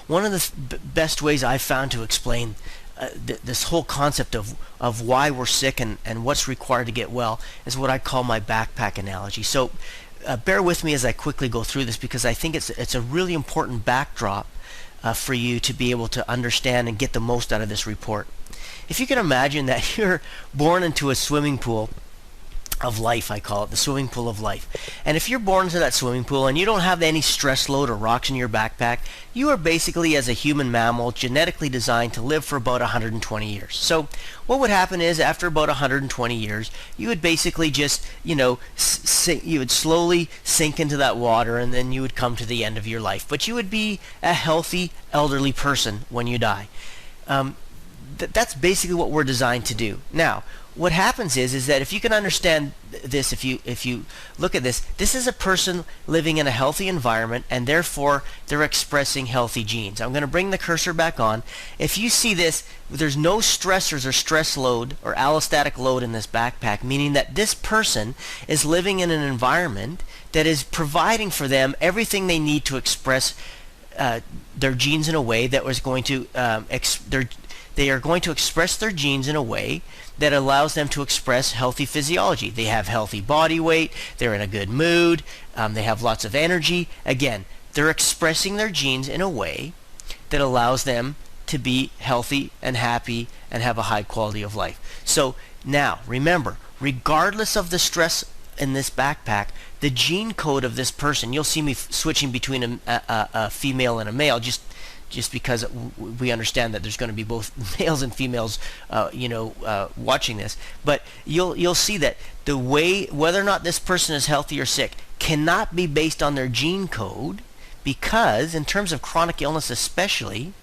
one of the best ways I've found to explain this whole concept of why we're sick and what's required to get well is what I call my backpack analogy. So bear with me as I quickly go through this, because I think it's a really important backdrop for you to be able to understand and get the most out of this report. If you can imagine that you're born into a swimming pool of life, I call it the swimming pool of life. And if you're born into that swimming pool and you don't have any stress load or rocks in your backpack, you are basically, as a human mammal, genetically designed to live for about 120 years. So what would happen is, after about 120 years, you would basically just, you would slowly sink into that water, and then you would come to the end of your life. But you would be a healthy, elderly person when you die. That's basically what we're designed to do. Now, what happens is that if you can understand this, if you look at this, this is a person living in a healthy environment, and therefore they're expressing healthy genes. I'm going to bring the cursor back on. If you see this, there's no stressors or stress load or allostatic load in this backpack, meaning that this person is living in an environment that is providing for them everything they need to express their genes in a way that was going to they are going to express their genes in a way that allows them to express healthy physiology. They have healthy body weight, they're in a good mood, they have lots of energy. Again, they're expressing their genes in a way that allows them to be healthy and happy and have a high quality of life. So now, remember, regardless of the stress in this backpack, the gene code of this person, you'll see me switching between a female and a male, just because we understand that there's going to be both males and females, watching this. But you'll see that the way, whether or not this person is healthy or sick, cannot be based on their gene code, because in terms of chronic illness especially,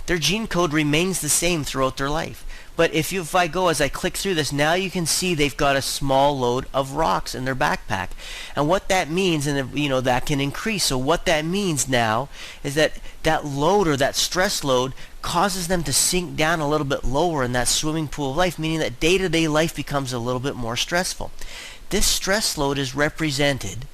their gene code remains the same throughout their life. But as I click through this, now you can see they've got a small load of rocks in their backpack. And what that means, and that can increase. So what that means now is that load, or that stress load, causes them to sink down a little bit lower in that swimming pool of life, meaning that day-to-day life becomes a little bit more stressful. This stress load is represented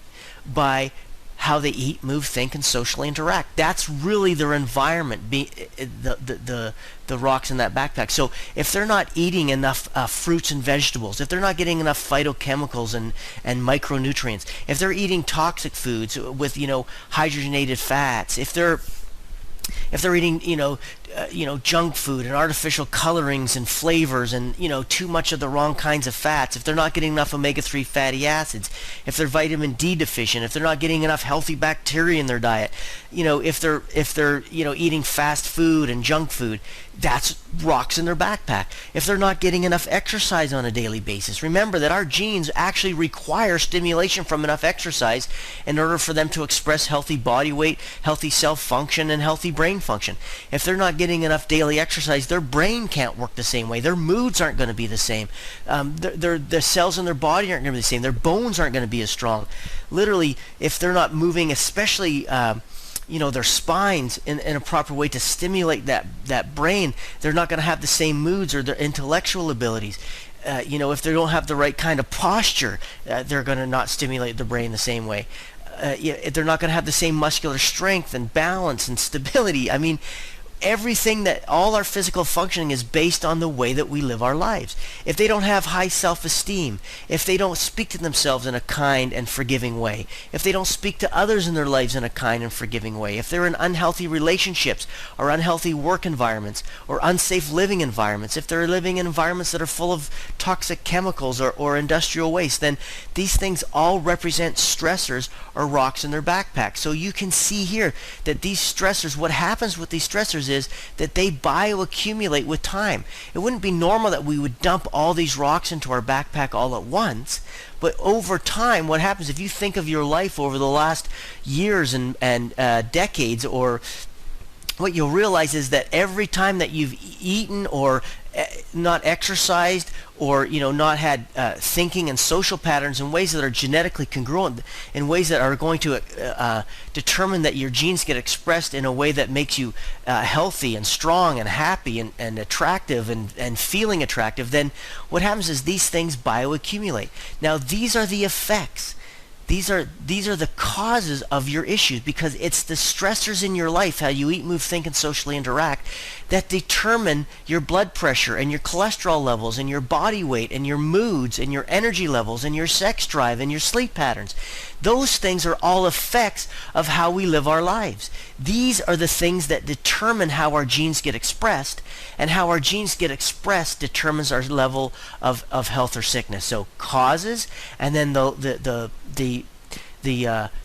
by how they eat, move, think, and socially interact. That's really their environment, the rocks in that backpack. So if they're not eating enough fruits and vegetables, if they're not getting enough phytochemicals and micronutrients, if they're eating toxic foods with hydrogenated fats, if they're eating junk food and artificial colorings and flavors and too much of the wrong kinds of fats, if they're not getting enough omega-3 fatty acids, if they're vitamin D deficient, if they're not getting enough healthy bacteria in their diet, if they're eating fast food and junk food, that's rocks in their backpack. If they're not getting enough exercise on a daily basis, remember that our genes actually require stimulation from enough exercise in order for them to express healthy body weight, healthy cell function, and healthy brain function. If they're not getting enough daily exercise, their brain can't work the same way. Their moods aren't going to be the same. The cells in their body aren't going to be the same. Their bones aren't going to be as strong. Literally, if they're not moving, especially their spines in a proper way to stimulate that brain, they're not going to have the same moods or their intellectual abilities. If they don't have the right kind of posture, they're going to not stimulate the brain the same way. They're not going to have the same muscular strength and balance and stability. I mean, everything, that all our physical functioning is based on the way that we live our lives. If they don't have high self-esteem, if they don't speak to themselves in a kind and forgiving way, if they don't speak to others in their lives in a kind and forgiving way, if they're in unhealthy relationships or unhealthy work environments or unsafe living environments, if they're living in environments that are full of toxic chemicals or industrial waste, then these things all represent stressors or rocks in their backpack. So you can see here that these stressors, what happens with these stressors is that they bioaccumulate with time. It wouldn't be normal that we would dump all these rocks into our backpack all at once, but over time, what happens, if you think of your life over the last years and decades, or what you'll realize is that every time that you've eaten or not exercised or not had thinking and social patterns in ways that are genetically congruent, in ways that are going to determine that your genes get expressed in a way that makes you healthy and strong and happy and attractive and feeling attractive, then what happens is these things bioaccumulate. Now these are the effects These are the causes of your issues, because it's the stressors in your life, how you eat, move, think, and socially interact, that determine your blood pressure and your cholesterol levels and your body weight and your moods and your energy levels and your sex drive and your sleep patterns. Those things are all effects of how we live our lives. These are the things that determine how our genes get expressed, and how our genes get expressed determines our level of health or sickness. So causes, and then the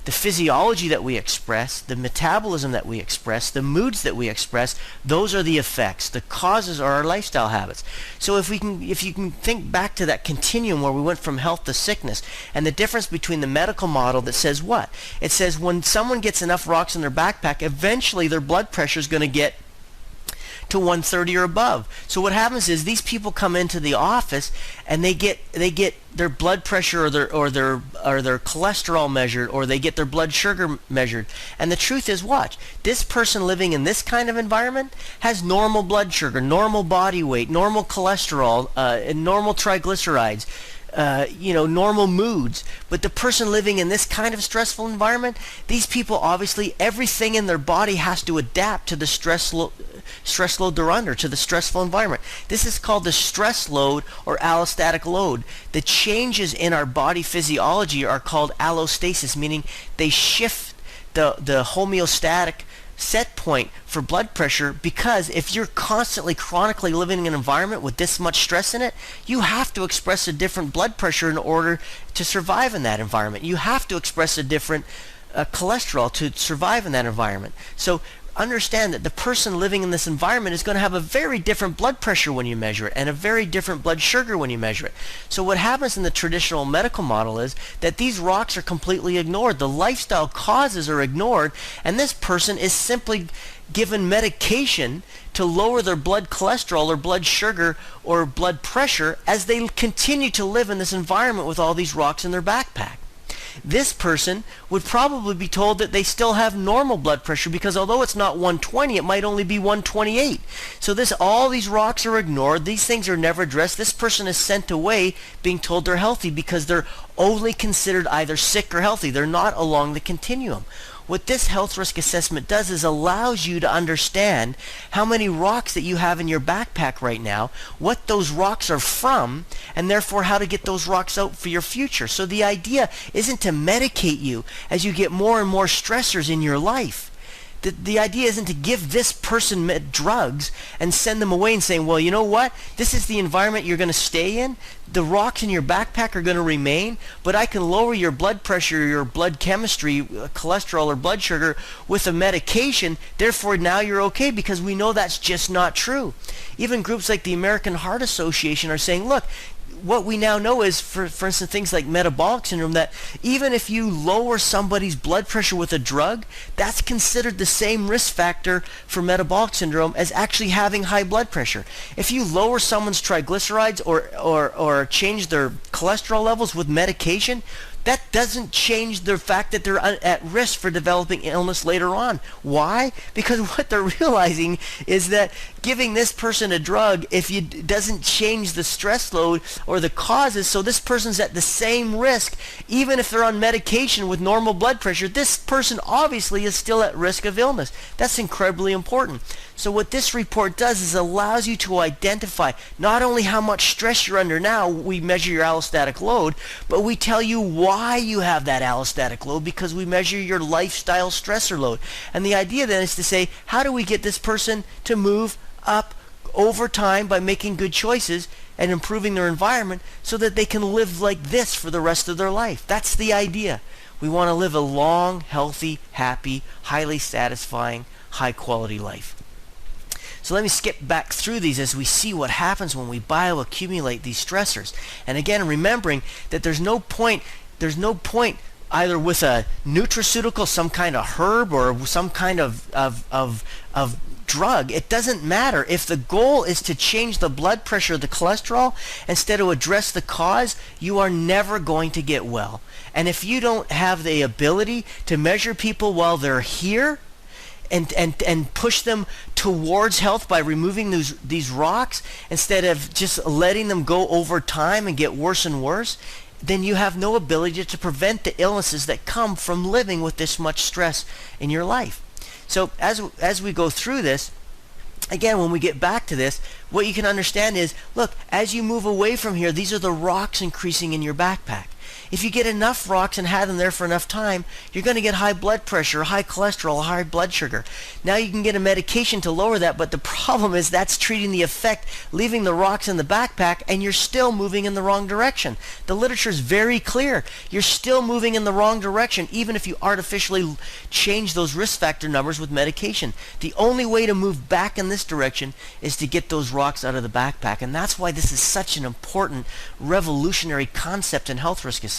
physiology that we express, the metabolism that we express, the moods that we express, those are the effects. The causes are our lifestyle habits. So if you can think back to that continuum where we went from health to sickness, and the difference between the medical model that says what? It says when someone gets enough rocks in their backpack, eventually their blood pressure is going to get to 130 or above. So what happens is these people come into the office and they get their blood pressure or their cholesterol measured, or they get their blood sugar measured. And the truth is, watch, this person living in this kind of environment has normal blood sugar, normal body weight, normal cholesterol, and normal triglycerides, normal moods. But the person living in this kind of stressful environment, these people obviously, everything in their body has to adapt to the stress load they're under, to the stressful environment. This is called the stress load or allostatic load. The changes in our body physiology are called allostasis, meaning they shift the homeostatic set point for blood pressure, because if you're constantly chronically living in an environment with this much stress in it, you have to express a different blood pressure in order to survive in that environment. You have to express a different cholesterol to survive in that environment. So understand that the person living in this environment is going to have a very different blood pressure when you measure it, and a very different blood sugar when you measure it. So what happens in the traditional medical model is that these rocks are completely ignored. The lifestyle causes are ignored, and this person is simply given medication to lower their blood cholesterol or blood sugar or blood pressure as they continue to live in this environment with all these rocks in their backpack. This person would probably be told that they still have normal blood pressure, because although it's not 120, it might only be 128. So all these rocks are ignored. These things are never addressed. This person is sent away being told they're healthy, because they're only considered either sick or healthy. They're not along the continuum. What this health risk assessment does is allows you to understand how many rocks that you have in your backpack right now, what those rocks are from, and therefore how to get those rocks out for your future. So the idea isn't to medicate you as you get more and more stressors in your life. The idea isn't to give this person drugs and send them away and saying, well, you know what? This is the environment you're going to stay in. The rocks in your backpack are going to remain, but I can lower your blood pressure, your blood chemistry, cholesterol or blood sugar with a medication. Therefore, now you're okay, because we know that's just not true. Even groups like the American Heart Association are saying, look, what we now know is, for instance, things like metabolic syndrome, that even if you lower somebody's blood pressure with a drug, that's considered the same risk factor for metabolic syndrome as actually having high blood pressure. If you lower someone's triglycerides or change their cholesterol levels with medication, that doesn't change the fact that they're at risk for developing illness later on. Why? Because what they're realizing is that giving this person a drug, if it doesn't change the stress load or the causes, so this person's at the same risk, even if they're on medication with normal blood pressure, this person obviously is still at risk of illness. That's incredibly important. So what this report does is allows you to identify not only how much stress you're under now, we measure your allostatic load, but we tell you why you have that allostatic load, because we measure your lifestyle stressor load. And the idea then is to say, how do we get this person to move up over time by making good choices and improving their environment so that they can live like this for the rest of their life? That's the idea. We want to live a long, healthy, happy, highly satisfying, high-quality life. So let me skip back through these as we see what happens when we bioaccumulate these stressors. And again, remembering that there's no point either with a nutraceutical, some kind of herb, or some kind of drug. It doesn't matter. If the goal is to change the blood pressure, the cholesterol, instead of address the cause, you are never going to get well. And if you don't have the ability to measure people while they're here, and push them towards health by removing these rocks, instead of just letting them go over time and get worse and worse, then you have no ability to prevent the illnesses that come from living with this much stress in your life. So as we go through this, again, when we get back to this, what you can understand is, look, as you move away from here, these are the rocks increasing in your backpack. If you get enough rocks and have them there for enough time, you're going to get high blood pressure, high cholesterol, high blood sugar. Now you can get a medication to lower that, but the problem is that's treating the effect, leaving the rocks in the backpack, and you're still moving in the wrong direction. The literature is very clear. You're still moving in the wrong direction, even if you artificially change those risk factor numbers with medication. The only way to move back in this direction is to get those rocks out of the backpack, and that's why this is such an important revolutionary concept in health risk assessment.